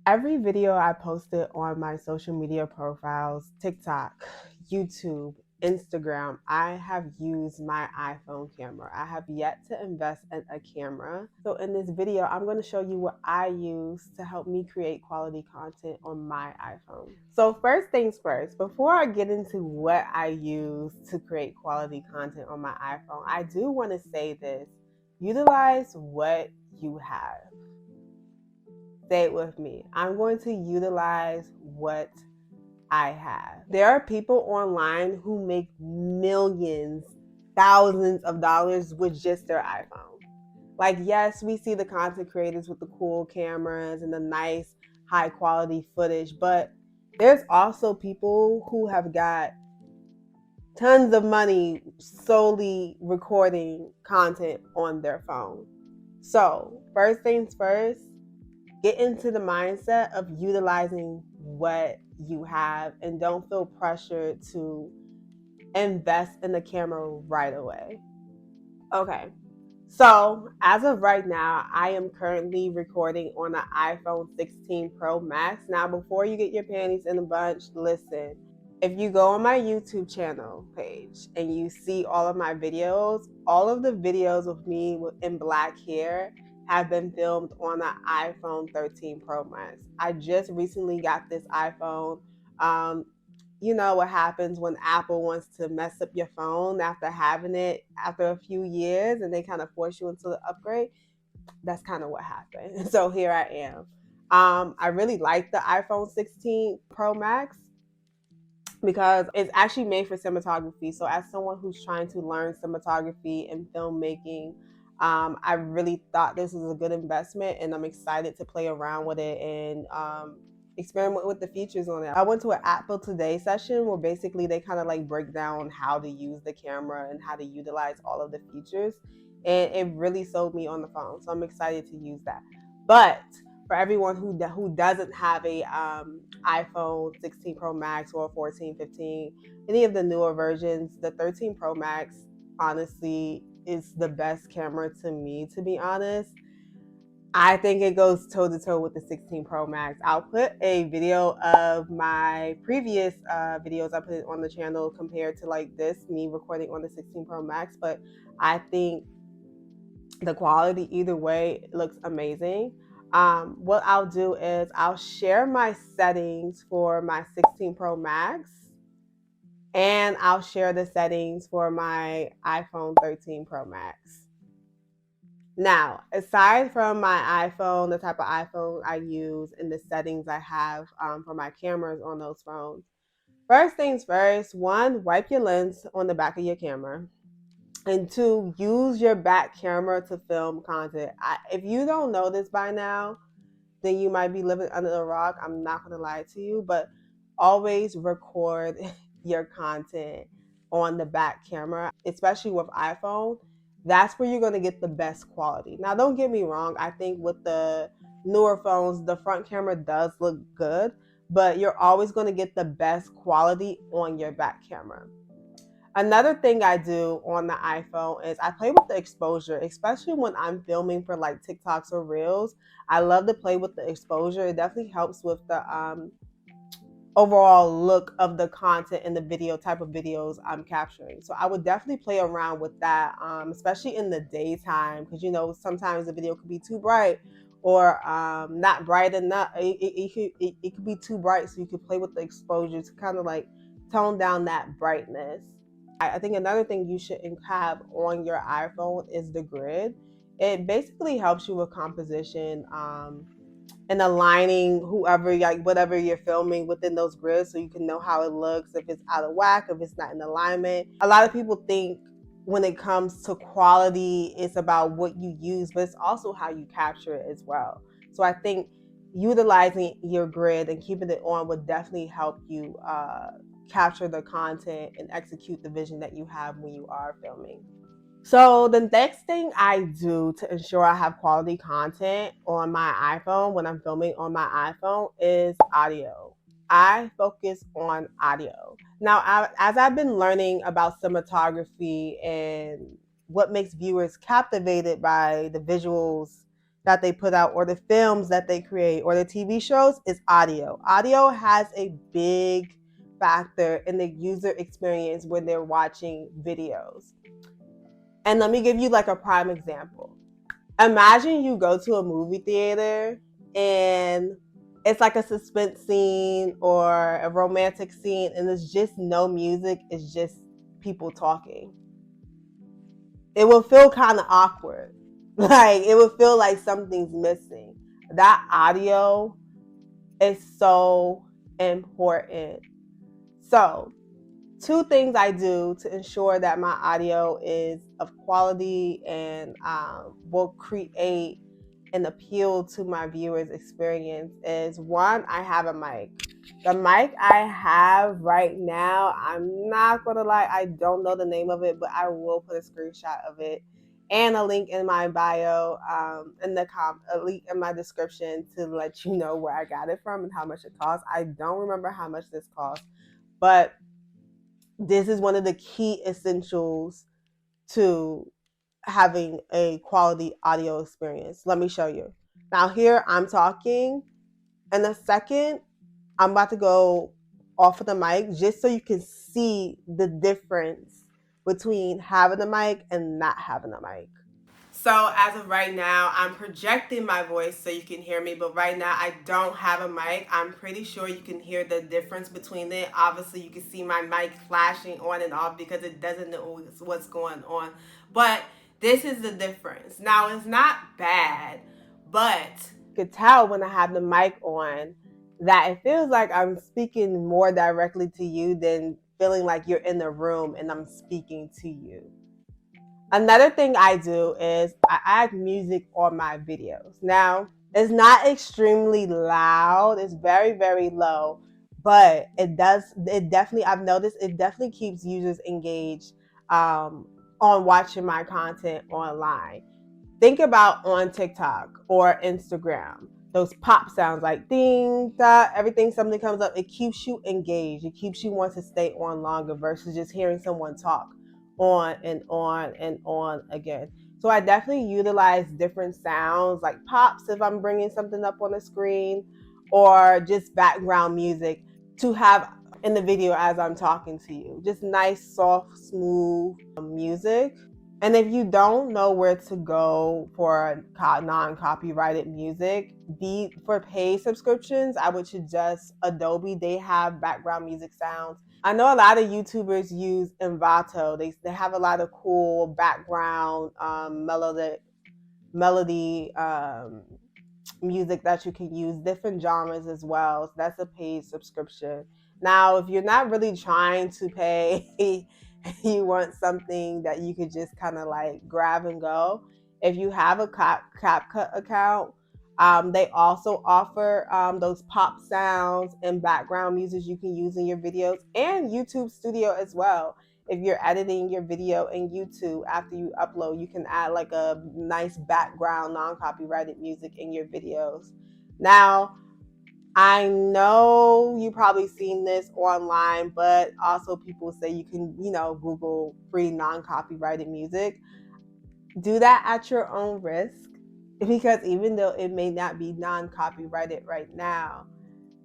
Every video I posted on my social media profiles, TikTok, YouTube, Instagram, I have used my iPhone camera. I have yet to invest in a camera. So in this video, I'm going to show you what I use to help me create quality content on my iPhone. So first things first, before I get into what I use to create quality content on my iPhone, I do want to say this: utilize what you have. Say it with me. I'm going to utilize what I have. There are people online who make millions, thousands of dollars with just their iPhone. Like, yes, we see the content creators with the cool cameras and the nice, high quality footage, but there's also people who have got tons of money solely recording content on their phone. So, first things first, get into the mindset of utilizing what you have and don't feel pressured to invest in the camera right away. Okay, so as of right now, I am currently recording on an iPhone 16 Pro Max. Now, before you get your panties in a bunch, listen. If you go on my YouTube channel page and you see all of my videos, all of the videos of me in black hair have been filmed on an iPhone 13 Pro Max. I just recently got this iPhone. You know what happens when Apple wants to mess up your phone after having it after a few years and they kind of force you into the upgrade. That's kind of what happened. So here I am. I really like the iPhone 16 Pro Max because it's actually made for cinematography. So as someone who's trying to learn cinematography and filmmaking, I really thought this was a good investment, and I'm excited to play around with it and experiment with the features on it. I went to an Apple Today session where basically they kind of like break down how to use the camera and how to utilize all of the features, and it really sold me on the phone. So I'm excited to use that. But for everyone who doesn't have a iPhone 16 Pro Max or 14, 15, any of the newer versions, the 13 Pro Max honestly is the best camera to me, to be honest. I think it goes toe to toe with the 16 Pro Max. I'll put a video of my previous videos I put on the channel compared to like this, me recording on the 16 Pro Max, but I think the quality either way looks amazing. What I'll do is I'll share my settings for my 16 Pro Max and I'll share the settings for my iPhone 13 Pro Max. Now, aside from my iPhone, the type of iPhone I use and the settings I have for my cameras on those phones, first things first, one, wipe your lens on the back of your camera. And two, use your back camera to film content. If you don't know this by now, then you might be living under a rock. I'm not going to lie to you, but always record your content on the back camera, especially with iPhone. That's where you're going to get the best quality. Now, don't get me wrong. I think with the newer phones, the front camera does look good, but you're always going to get the best quality on your back camera. Another thing I do on the iPhone is I play with the exposure, especially when I'm filming for like TikToks or Reels. I love to play with the exposure. It definitely helps with the overall look of the content and the video type of videos I'm capturing. So I would definitely play around with that, especially in the daytime, because you know sometimes the video could be too bright or not bright enough. It could be too bright, so you could play with the exposure to kind of like tone down that brightness. I think another thing you should have on your iPhone is the grid. It basically helps you with composition and aligning whoever, like whatever you're filming within those grids, so you can know how it looks, if it's out of whack, if it's not in alignment. A lot of people think when it comes to quality, it's about what you use, but it's also how you capture it as well. So I think utilizing your grid and keeping it on would definitely help you capture the content and execute the vision that you have when you are filming. So the next thing I do to ensure I have quality content on my iPhone when I'm filming on my iPhone is audio. I focus on audio. Now, as I've been learning about cinematography and what makes viewers captivated by the visuals that they put out, or the films that they create, or the TV shows, is audio. Audio has a big factor in the user experience when they're watching videos. And let me give you like a prime example. Imagine you go to a movie theater and it's like a suspense scene or a romantic scene, and there's just no music, it's just people talking. It will feel kind of awkward. Like, it would feel like something's missing. That audio is so important. So, two things I do to ensure that my audio is of quality and will create an appeal to my viewers' experience is, one, I have a mic. The mic I have right now, I'm not gonna lie, I don't know the name of it, but I will put a screenshot of it and a link in my bio, a link in my description to let you know where I got it from and how much it costs. I don't remember how much this costs, but this is one of the key essentials to having a quality audio experience. Let me show you. Now, here I'm talking. In a second, I'm about to go off of the mic just so you can see the difference between having a mic and not having a mic. So as of right now, I'm projecting my voice so you can hear me, but right now I don't have a mic. I'm pretty sure you can hear the difference between it. Obviously, you can see my mic flashing on and off because it doesn't know what's going on. But this is the difference. Now, it's not bad, but you could tell when I have the mic on that it feels like I'm speaking more directly to you than feeling like you're in the room and I'm speaking to you. Another thing I do is I add music on my videos. Now, it's not extremely loud, it's very, very low, but I've noticed it definitely keeps users engaged on watching my content online. Think about on TikTok or Instagram, those pop sounds like ding, da, everything, something comes up. It keeps you engaged. It keeps you want to stay on longer versus just hearing someone talk on and on and on again. So I definitely utilize different sounds like pops if I'm bringing something up on the screen, or just background music to have in the video as I'm talking to you. Just nice, soft, smooth music. And if you don't know where to go for non-copyrighted music, for paid subscriptions, I would suggest Adobe. They have background music sounds. I know a lot of YouTubers use Envato. They have a lot of cool background melody music that you can use, different genres as well. So that's a paid subscription. Now, if you're not really trying to pay, you want something that you could just kind of like grab and go. If you have a CapCut account, they also offer those pop sounds and background music you can use in your videos, and YouTube Studio as well. If you're editing your video in YouTube after you upload, you can add like a nice background non-copyrighted music in your videos. Now, I know you probably seen this online, but also people say you can, Google free non-copyrighted music. Do that at your own risk, because even though it may not be non-copyrighted right now,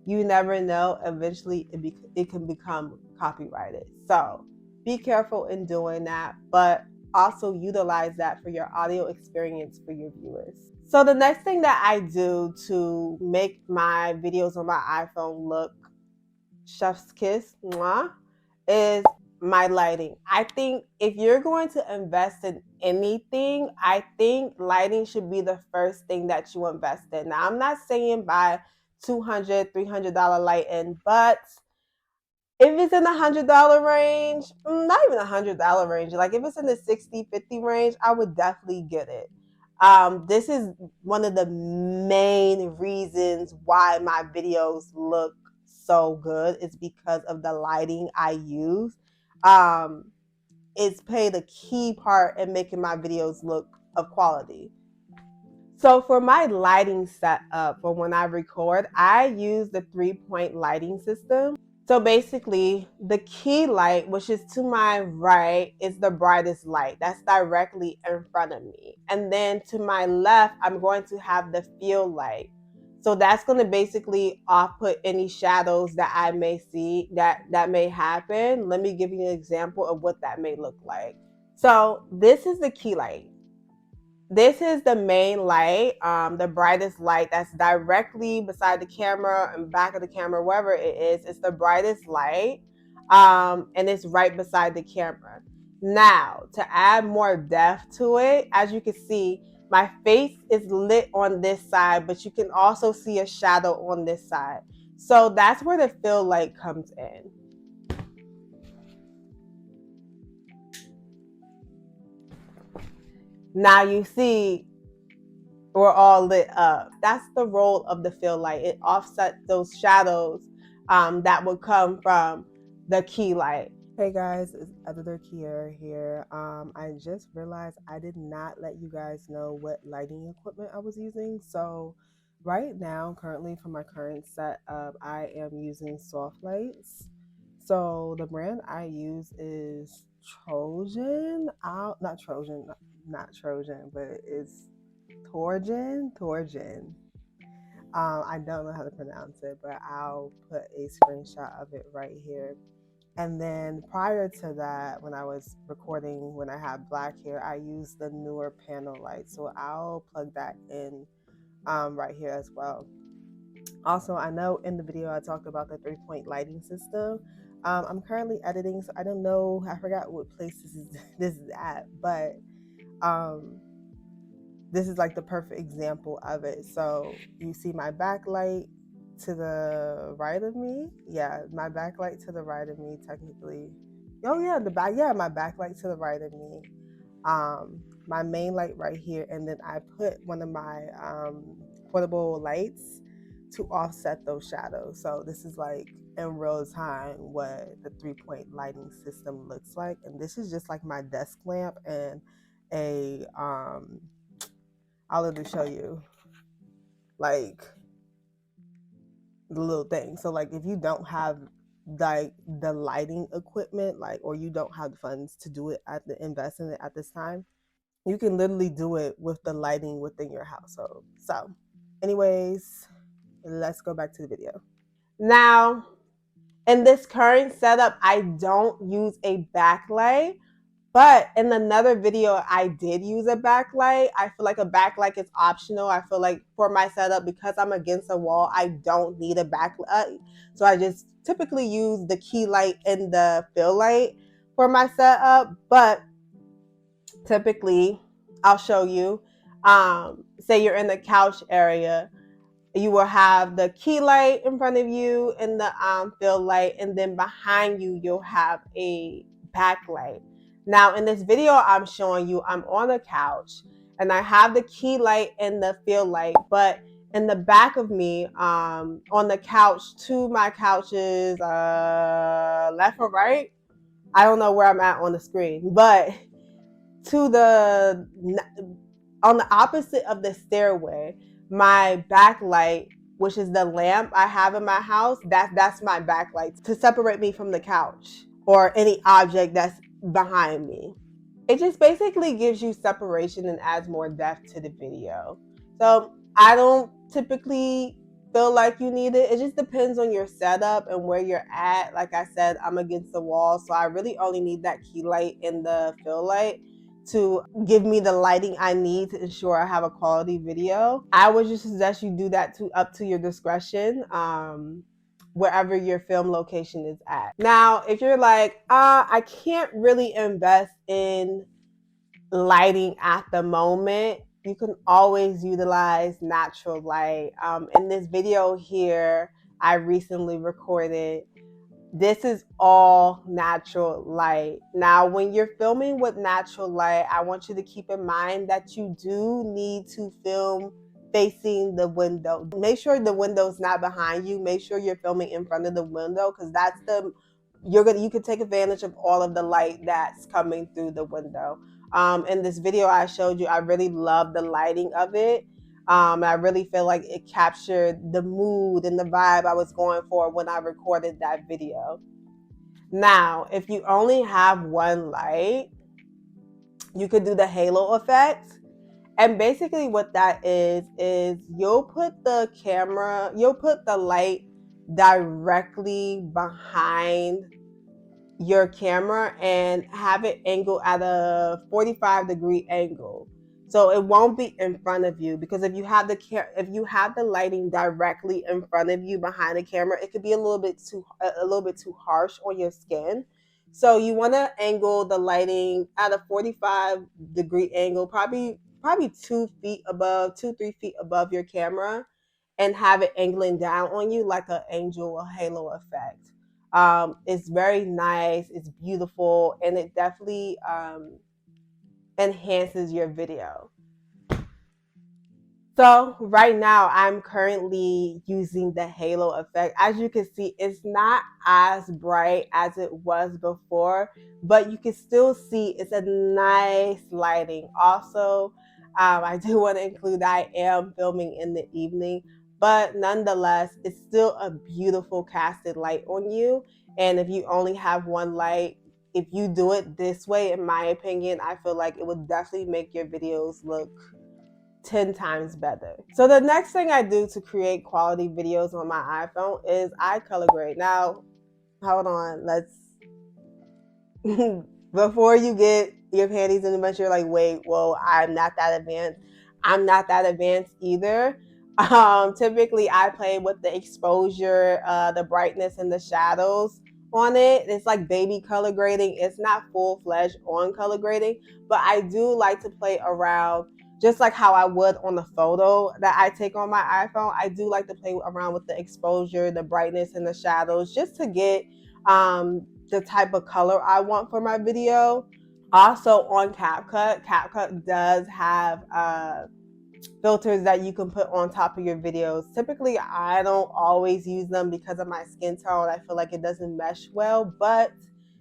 you never know, eventually it can become copyrighted. So be careful in doing that, but also utilize that for your audio experience for your viewers. So the next thing that I do to make my videos on my iPhone look chef's kiss, is my lighting. I think if you're going to invest in anything, I think lighting should be the first thing that you invest in. Now, I'm not saying buy $200, $300 lighting, but if it's in the $100 range, not even $100 range, like if it's in the 60, 50 range, I would definitely get it. This is one of the main reasons why my videos look so good. It's because of the lighting I use. It's played a key part in making my videos look of quality. So for my lighting setup for when I record, I use the 3-point lighting system. So basically, the key light, which is to my right, is the brightest light. That's directly in front of me. And then to my left, I'm going to have the field light. So that's going to basically off-put any shadows that I may see that may happen. Let me give you an example of what that may look like. So this is the key light. This is the main light, the brightest light that's directly beside the camera and back of the camera, wherever it is. It's the brightest light, and it's right beside the camera. Now, to add more depth to it, as you can see, my face is lit on this side, but you can also see a shadow on this side. So that's where the fill light comes in. Now you see we're all lit up. That's the role of the fill light. It offsets those shadows that would come from the key light. Hey guys, it's Editor Kiera here. I just realized I did not let you guys know what lighting equipment I was using. So right now, currently for my current setup, I am using soft lights. So the brand I use is Trojan. Not Trojan, not Trojan, but it's Torgen. I don't know how to pronounce it, but I'll put a screenshot of it right here. And then prior to that, when I was recording, when I had black hair, I used the newer panel light. So I'll plug that in right here as well. Also, I know in the video I talked about the 3-point lighting system. I'm currently editing, so I don't know, I forgot what place this is at, but this is like the perfect example of it. So you see my backlight to the right of me. Yeah, my backlight to the right of me, technically. Oh yeah, my backlight to the right of me. My main light right here, and then I put one of my portable lights to offset those shadows. So this is like in real time what the 3-point lighting system looks like. And this is just like my desk lamp and a I'll literally show you like the little thing. So like if you don't have like the lighting equipment, like, or you don't have the funds to do it invest in it at this time, you can literally do it with the lighting within your household. So anyways, let's go back to the video. Now, in this current setup, I don't use a backlight. But in another video, I did use a backlight. I feel like a backlight is optional. I feel like for my setup, because I'm against a wall, I don't need a backlight. So I just typically use the key light and the fill light for my setup. But typically, I'll show you. Say you're in the couch area, you will have the key light in front of you and the fill light, and then behind you you'll have a backlight. Now in this video I'm showing you, I'm on a couch and I have the key light and the fill light, but in the back of me, on the couch, to my couches, left or right, I don't know where I'm at on the screen, but to the on the opposite of the stairway, my backlight, which is the lamp I have in my house, that's my backlight to separate me from the couch or any object that's behind me. It just basically gives you separation and adds more depth to the video. So I don't typically feel like you need it. It just depends on your setup and where you're at. Like I said, I'm against the wall, so I really only need that key light and the fill light to give me the lighting I need to ensure I have a quality video. I would just suggest you do that up to your discretion, wherever your film location is at. Now, if you're like, I can't really invest in lighting at the moment, you can always utilize natural light. In this video here, I recently recorded, this is all natural light. Now, when you're filming with natural light, I want you to keep in mind that you do need to film facing the window. Make sure the window's not behind you. Make sure you're filming in front of the window, because that's you can take advantage of all of the light that's coming through the window. In this video I showed you, I really love the lighting of it. I really feel like it captured the mood and the vibe I was going for when I recorded that video. Now, if you only have one light, you could do the halo effect. And basically what that is you'll put the light directly behind your camera and have it angled at a 45-degree angle. So it won't be in front of you, because if you have the lighting directly in front of you behind the camera, it could be a little bit too harsh on your skin. So you want to angle the lighting at a 45-degree angle, probably 2 feet above, 2-3 feet above your camera, and have it angling down on you like an angel or halo effect. It's very nice, it's beautiful, and it definitely enhances your video. So right now I'm currently using the halo effect. As you can see, it's not as bright as it was before, but you can still see it's a nice lighting. Also, I do want to include I am filming in the evening, but nonetheless, it's still a beautiful casted light on you. And if you only have one light, if you do it this way, in my opinion, I feel like it would definitely make your videos look 10 times better. So the next thing I do to create quality videos on my iPhone is I color grade. Now, hold on, let's before you get your panties in a bunch, you're like, wait, whoa, I'm not that advanced. I'm not that advanced either. Typically, I play with the exposure, the brightness, and the shadows on it. It's like baby color grading. It's not full-fledged on color grading, but I do like to play around just like how I would on the photo that I take on my iPhone. I do like to play around with the exposure, the brightness, and the shadows just to get the type of color I want for my video. Also on CapCut does have filters that you can put on top of your videos. Typically, I don't always use them because of my skin tone. I feel like it doesn't mesh well, but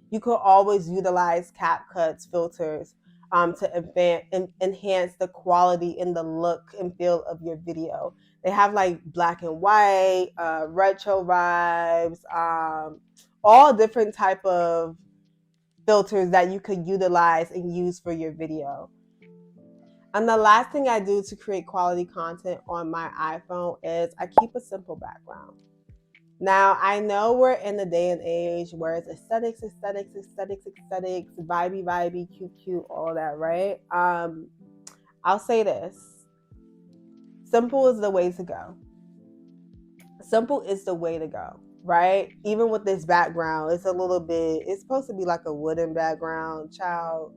you could always utilize CapCut's filters to enhance the quality and the look and feel of your video. They have like black and white, retro vibes, all different type of filters that you could utilize and use for your video. And the last thing I do to create quality content on my iPhone is I keep a simple background. Now, I know we're in the day and age where it's aesthetics, vibey, cute, all that, right? I'll say this. Simple is the way to go. Simple is the way to go, right? Even with this background, it's supposed to be like a wooden background, child.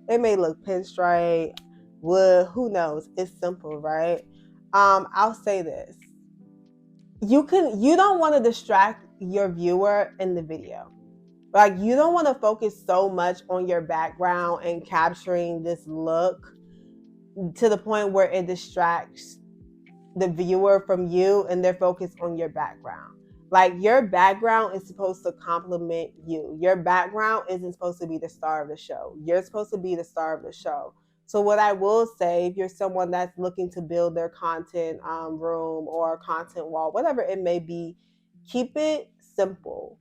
It may look pinstripe, wood, who knows? It's simple, right? I'll say this. You don't want to distract your viewer in the video. Like, you don't want to focus so much on your background and capturing this look to the point where it distracts the viewer from you and they're focused on your background. Like, your background is supposed to complement you. Your background isn't supposed to be the star of the show. You're supposed to be the star of the show. So what I will say, if you're someone that's looking to build their content room or content wall, whatever it may be, keep it simple.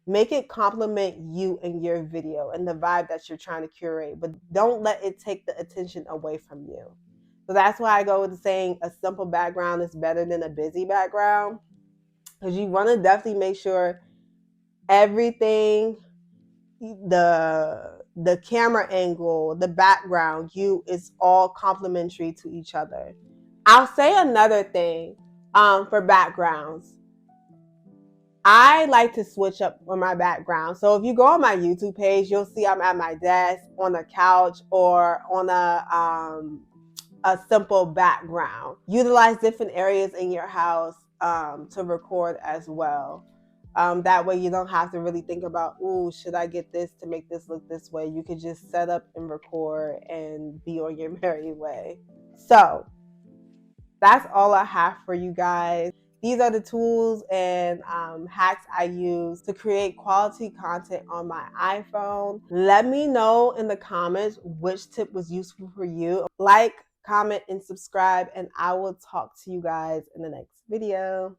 Make it complement you and your video and the vibe that you're trying to curate, but don't let it take the attention away from you. So that's why I go with saying a simple background is better than a busy background, because you want to definitely make sure everything, the camera angle, the background, is all complementary to each other. I'll say another thing for backgrounds. I like to switch up on my background. So if you go on my YouTube page, you'll see I'm at my desk, on a couch, or on a simple background. Utilize different areas in your house to record as well. That way you don't have to really think about, ooh, should I get this to make this look this way? You could just set up and record and be on your merry way. So that's all I have for you guys. These are the tools and hacks I use to create quality content on my iPhone. Let me know in the comments which tip was useful for you. Like, comment, and subscribe, and I will talk to you guys in the next video.